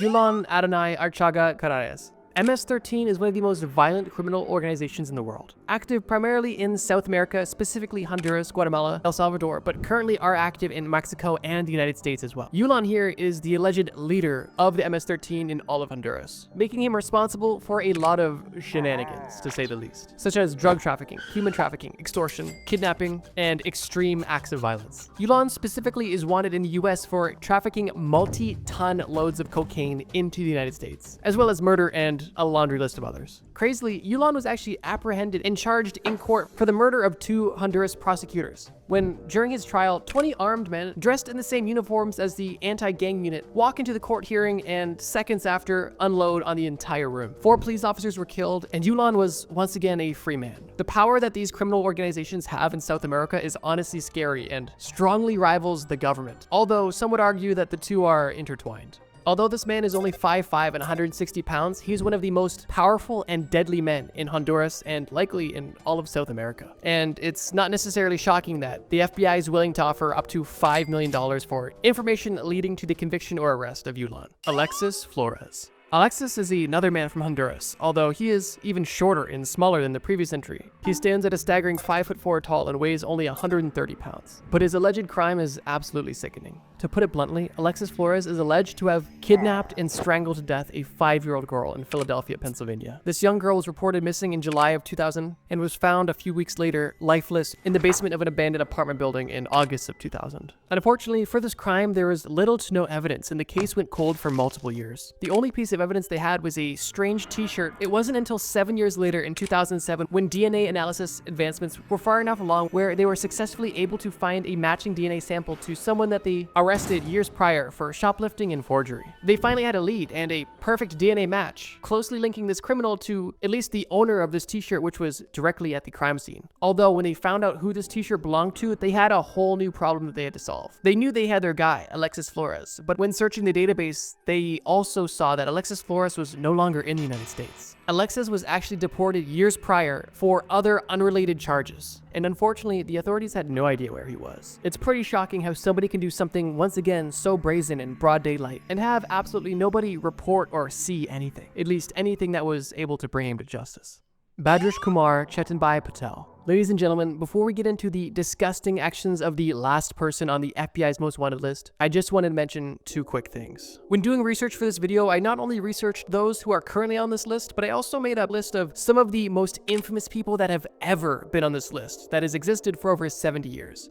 Yulan, Adonai, Archaga-Caraez. MS-13 is one of the most violent criminal organizations in the world, active primarily in South America, specifically Honduras, Guatemala, El Salvador, but currently are active in Mexico and the United States as well. Yulan here is the alleged leader of the MS-13 in all of Honduras, making him responsible for a lot of shenanigans, to say the least, such as drug trafficking, human trafficking, extortion, kidnapping, and extreme acts of violence. Yulan specifically is wanted in the US for trafficking multi-ton loads of cocaine into the United States, as well as murder and a laundry list of others. Crazily, Yulan was actually apprehended and charged in court for the murder of 2 Honduras prosecutors, when during his trial, 20 armed men dressed in the same uniforms as the anti-gang unit walk into the court hearing and seconds after unload on the entire room. 4 police officers were killed, and Yulan was once again a free man. The power that these criminal organizations have in South America is honestly scary and strongly rivals the government, although some would argue that the two are intertwined. Although this man is only 5'5" and 160 pounds, he is one of the most powerful and deadly men in Honduras and likely in all of South America. And it's not necessarily shocking that the FBI is willing to offer up to $5 million for information leading to the conviction or arrest of Yulan. Alexis Flores. Alexis is another man from Honduras, although he is even shorter and smaller than the previous entry. He stands at a staggering 5'4" tall and weighs only 130 pounds. But his alleged crime is absolutely sickening. To put it bluntly, Alexis Flores is alleged to have kidnapped and strangled to death a 5-year-old girl in Philadelphia, Pennsylvania. This young girl was reported missing in July of 2000 and was found a few weeks later lifeless in the basement of an abandoned apartment building in August of 2000. Unfortunately, for this crime, there was little to no evidence and the case went cold for multiple years. The only piece of evidence they had was a strange t-shirt. It wasn't until 7 years later in 2007 when DNA analysis advancements were far enough along where they were successfully able to find a matching DNA sample to someone that they arrested years prior for shoplifting and forgery. They finally had a lead and a perfect DNA match, closely linking this criminal to at least the owner of this t-shirt, which was directly at the crime scene. Although when they found out who this t-shirt belonged to, they had a whole new problem that they had to solve. They knew they had their guy, Alexis Flores, but when searching the database, they also saw that Alexis Flores was no longer in the United States. Alexis was actually deported years prior for other unrelated charges, and unfortunately, the authorities had no idea where he was. It's pretty shocking how somebody can do something once again so brazen in broad daylight and have absolutely nobody report or see anything, at least anything that was able to bring him to justice. Bhadresh Kumar Chetanbhai Patel. Ladies and gentlemen, before we get into the disgusting actions of the last person on the FBI's most wanted list, I just wanted to mention 2 quick things. When doing research for this video, I not only researched those who are currently on this list, but I also made a list of some of the most infamous people that have ever been on this list that has existed for over 70 years.